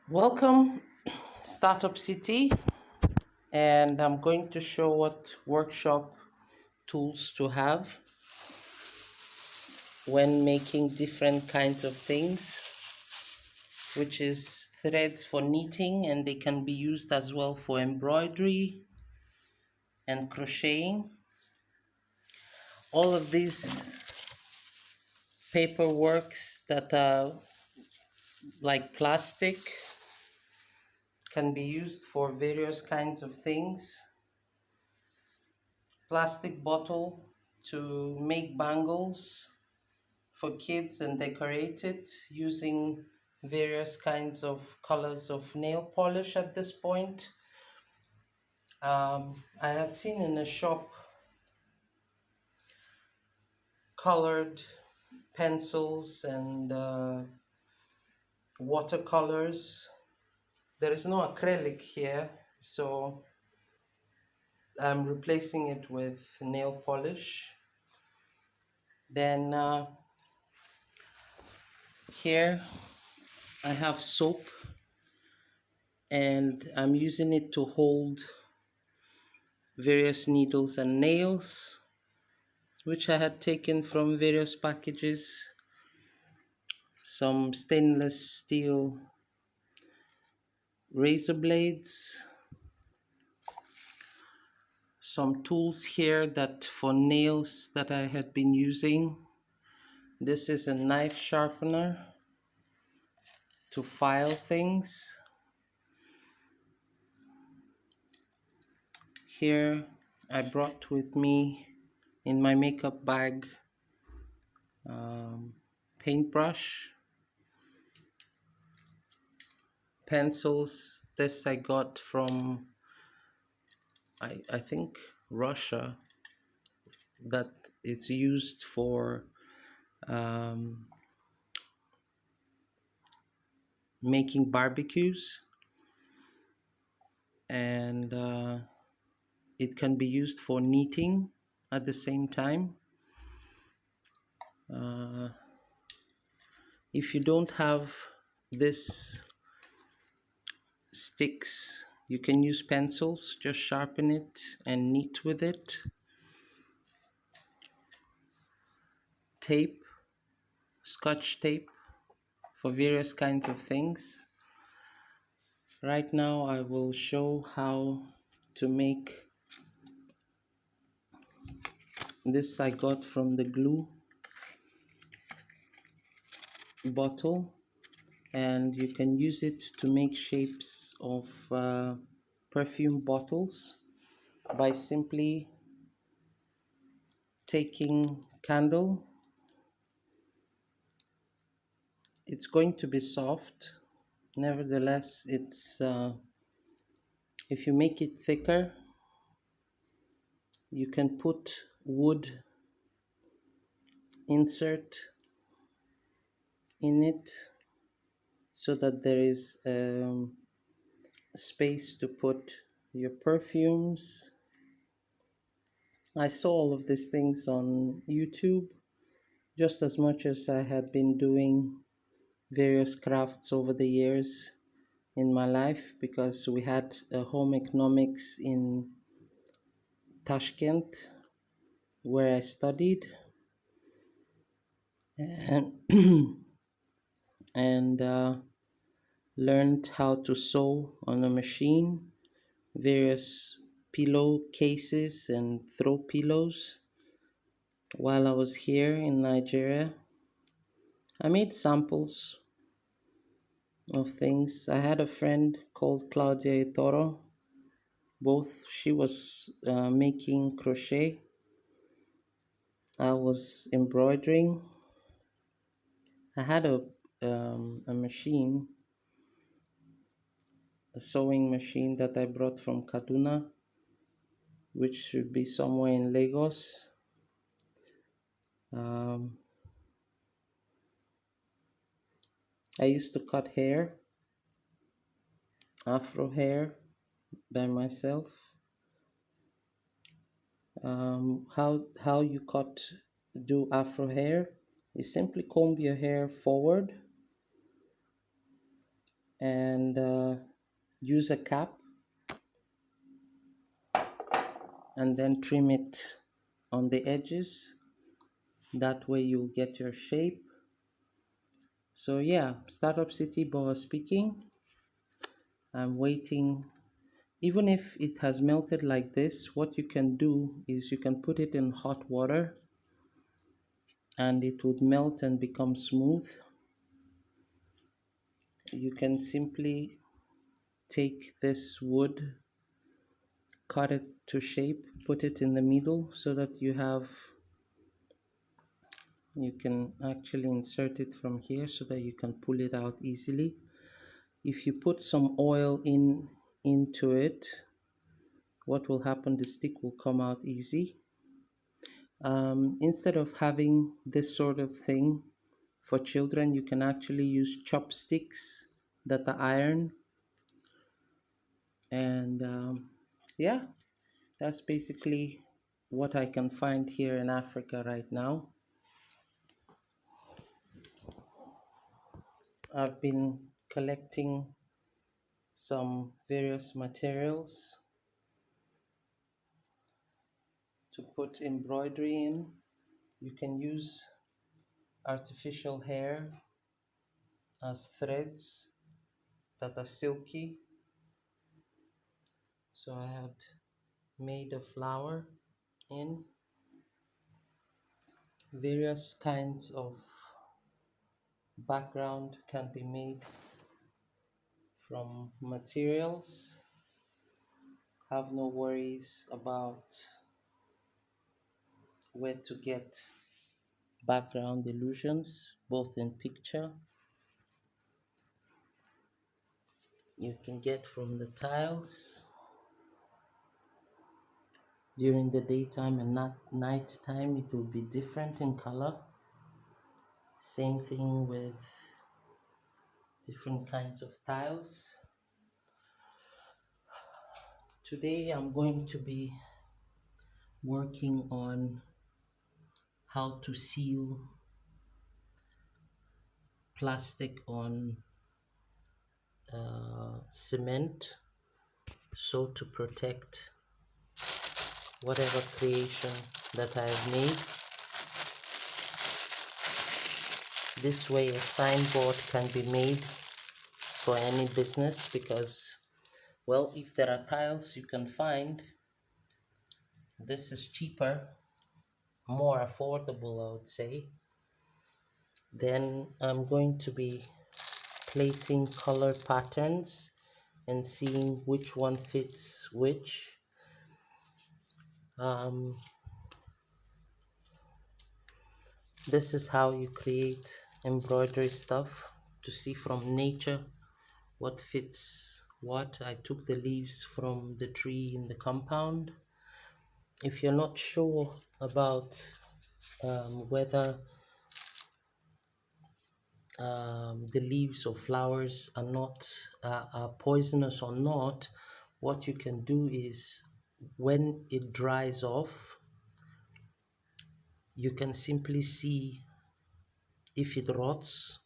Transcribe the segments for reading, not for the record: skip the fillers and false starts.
Welcome, Startup City, and I'm going to show what workshop tools to have when making different kinds of things, which is threads for knitting, and they can be used as well for embroidery and crocheting. All of these paperworks that are like plastic can be used for various kinds of things. Plastic bottle to make bangles for kids and decorate it using various kinds of colors of nail polish at this point. I had seen in a shop colored pencils and watercolors. There is no acrylic here, so I'm replacing it with nail polish. Then here I have soap, and I'm using it to hold various needles and nails which I had taken from various packages, some stainless steel razor blades, some tools here that for nails that I had been using. This is a knife sharpener to file things. Here I brought with me in my makeup bag paintbrush, pencils. This I got from I think Russia, that it's used for making barbecues, and it can be used for knitting at the same time. If you don't have this sticks, you can use pencils, just sharpen it and knit with it. Tape, scotch tape for various kinds of things. Right now I will show how to make this. I got from the glue bottle, and you can use it to make shapes of perfume bottles by simply taking candle. It's going to be soft, nevertheless it's if you make it thicker, you can put wood insert in it so that there is space to put your perfumes. I saw all of these things on YouTube, just as much as I had been doing various crafts over the years in my life, because we had a home economics in Tashkent where I studied, and and learned how to sew on a machine, various pillow cases and throw pillows while I was here in Nigeria. I made samples of things. I had a friend called Claudia Toro. She was making crochet. I was embroidering. I had a machine, a sewing machine that I brought from Kaduna, which should be somewhere in Lagos. Um, I used to cut hair, afro hair, by myself. How you do afro hair is simply comb your hair forward and use a cap and then trim it on the edges. That way you'll get your shape. So yeah, Startup City Boa speaking. I'm waiting. Even if it has melted like this, what you can do is you can put it in hot water and it would melt and become smooth. You can simply take this wood, cut it to shape, put it in the middle so that you can actually insert it from here so that you can pull it out easily. If you put some oil into it, what will happen, the stick will come out easy. Instead of having this sort of thing for children, you can actually use chopsticks that are iron. And yeah, that's basically what I can find here in Africa right now. I've been collecting some various materials to put embroidery in. You can use artificial hair as threads that are silky. So I had made a flower in various kinds of background can be made from materials. Have no worries about where to get background illusions, both in picture. You can get from the tiles during the daytime and not nighttime. It will be different in color. Same thing with different kinds of tiles. Today I'm going to be working on how to seal plastic on cement, so to protect whatever creation that I have made. This way a signboard can be made for any business, because, well, if there are tiles you can find, this is cheaper, more affordable, I would say. Then I'm going to be placing color patterns and seeing which one fits which. This is how you create embroidery stuff, to see from nature what fits what. I took the leaves from the tree in the compound. If you're not sure about whether the leaves or flowers are not are poisonous or not, what you can do is, when it dries off, you can simply see if it rots,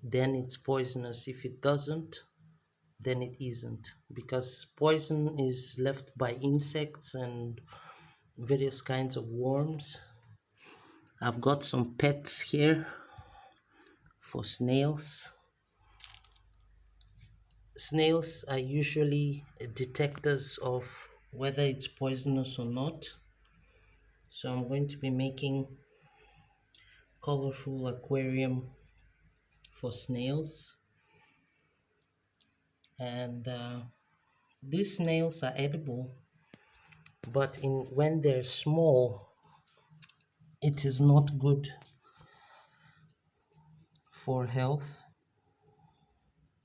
then it's poisonous. If it doesn't, then it isn't, because poison is left by insects and various kinds of worms. I've got some pets here for snails. Snails are usually detectors of whether it's poisonous or not. So I'm going to be making colorful aquarium for snails. And these snails are edible, but when they're small, it is not good for health,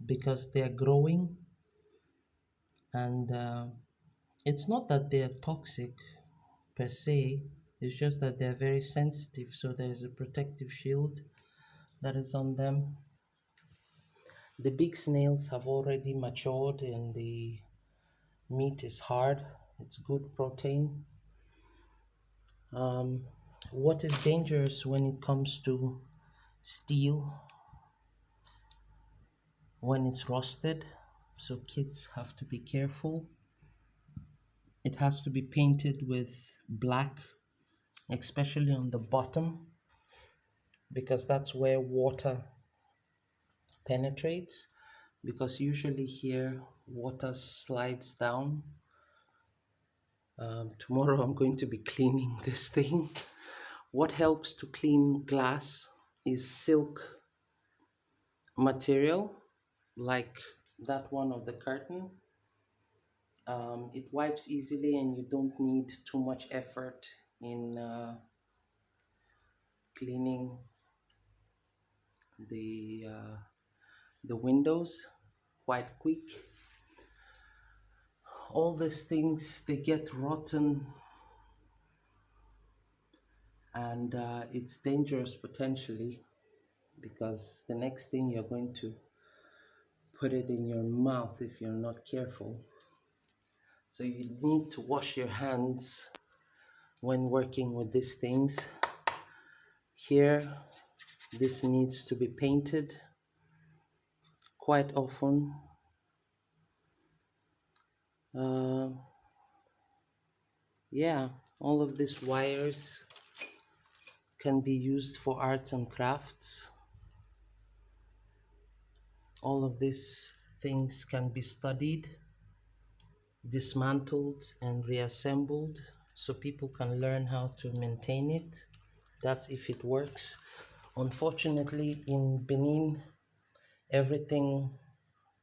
because they're growing, and it's not that they're toxic per se, it's just that they're very sensitive, so there's a protective shield that is on them. The big snails have already matured and the meat is hard, it's good protein. What is dangerous when it comes to steel when it's rusted, so kids have to be careful. It has to be painted with black, especially on the bottom, because that's where water penetrates. Because usually here water slides down. Tomorrow I'm going to be cleaning this thing. What helps to clean glass is silk material, like that one of the curtain. It wipes easily and you don't need too much effort in cleaning the uh, the windows. Quite quick. All these things, they get rotten, and it's dangerous potentially, because the next thing you're going to put it in your mouth if you're not careful. So you need to wash your hands when working with these things. Here, this needs to be painted quite often. Uh, yeah, all of these wires can be used for arts and crafts. All of these things can be studied, dismantled, and reassembled so people can learn how to maintain it. That's if it works. Unfortunately, in Benin, everything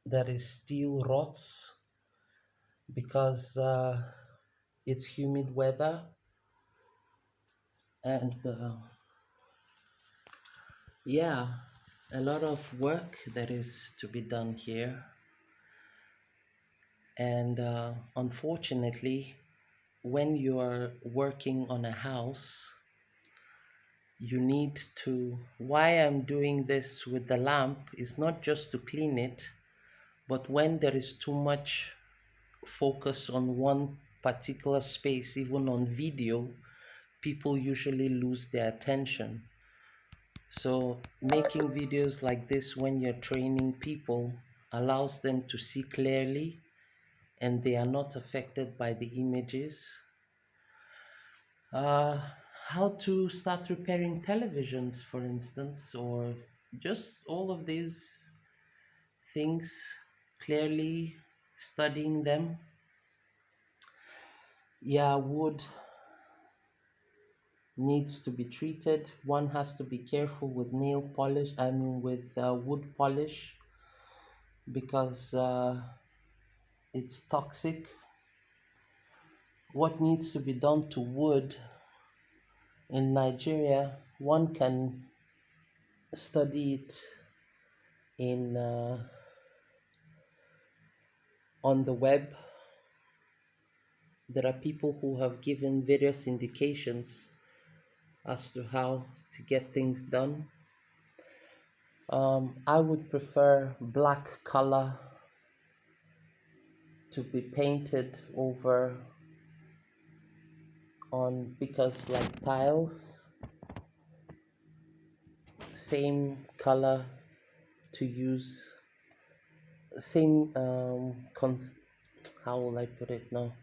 that is steel rots because it's humid weather, and yeah, a lot of work that is to be done here. And unfortunately, when you are working on a house, you need to. Why I'm doing this with the lamp is not just to clean it, but when there is too much focus on one particular space, even on video, people usually lose their attention. So making videos like this when you're training people allows them to see clearly and they are not affected by the images. Uh, how to start repairing televisions, for instance, or just all of these things, clearly studying them. Yeah, wood needs to be treated. One has to be careful with nail polish, I mean, with wood polish, because it's toxic. What needs to be done to wood in Nigeria, one can study it in on the web. There are people who have given various indications as to how to get things done. I would prefer black color to be painted over on, because like tiles, same color to use, same how will I put it now?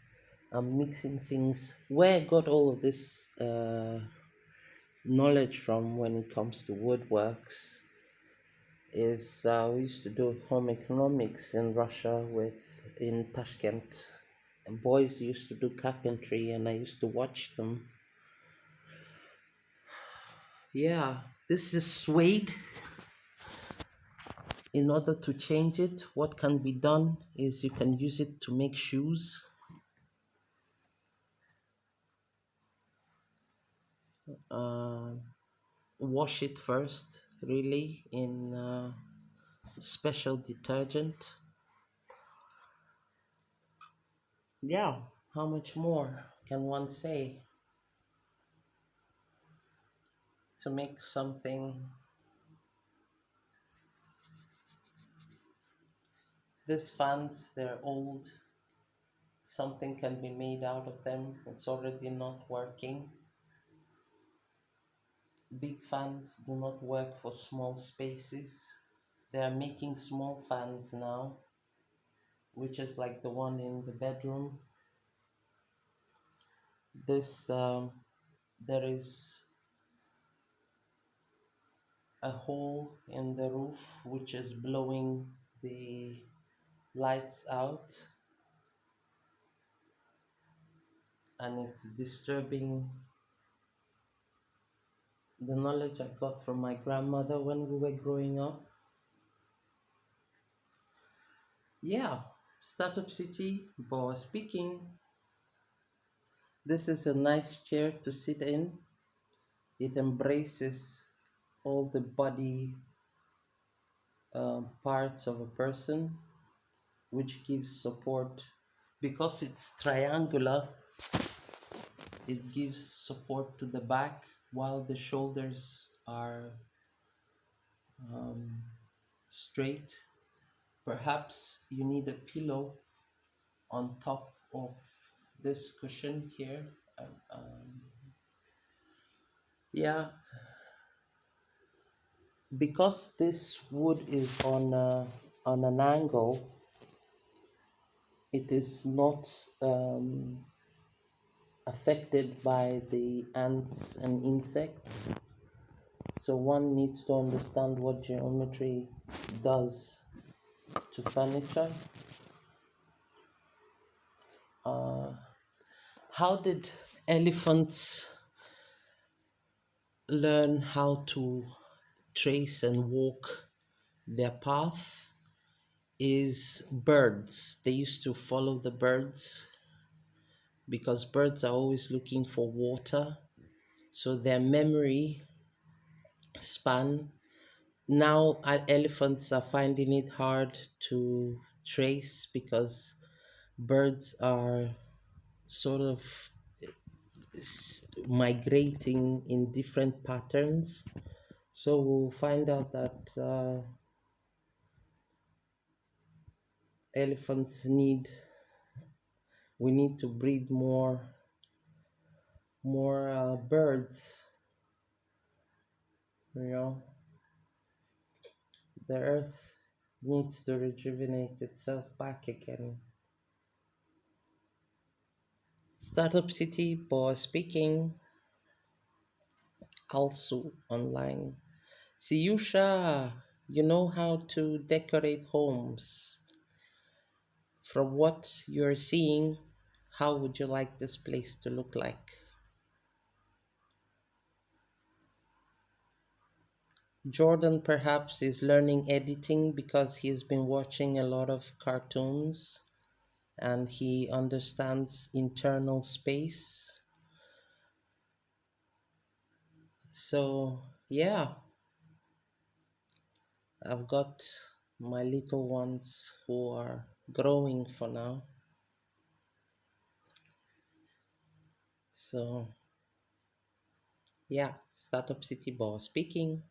I'm mixing things. Where I got all of this knowledge from when it comes to woodworks is we used to do home economics in Russia with in Tashkent. And boys used to do carpentry, and I used to watch them. Yeah, this is suede. In order to change it, what can be done is you can use it to make shoes. Uh, Wash it first, really, in special detergent. Yeah, how much more can one say to make something? These fans, they're old. Something can be made out of them. It's already not working. Big fans do not work for small spaces. They are making small fans now, which is like the one in the bedroom. This there is a hole in the roof which is blowing the lights out, and it's disturbing the knowledge I got from my grandmother when we were growing up. Yeah, Startup City, boy speaking. This is a nice chair to sit in. It embraces all the body parts of a person, which gives support. Because it's triangular, it gives support to the back while the shoulders are um, straight. Perhaps you need a pillow on top of this cushion here. Yeah, because this wood is on an angle, it is not affected by the ants and insects. So one needs to understand what geometry does to furniture. Uh, how did elephants learn how to trace and walk their path? Is birds. They used to follow the birds because birds are always looking for water. So their memory span. Now elephants are finding it hard to trace because birds are sort of migrating in different patterns. So we'll find out that elephants we need to breed more birds. You know, the earth needs to rejuvenate itself back again. Startup City boss speaking, also online. Siyusha, you know how to decorate homes. From what you're seeing, how would you like this place to look like? Jordan perhaps is learning editing because he's been watching a lot of cartoons and he understands internal space. So, yeah, I've got my little ones who are growing for now. So, yeah, Startup City Boss speaking.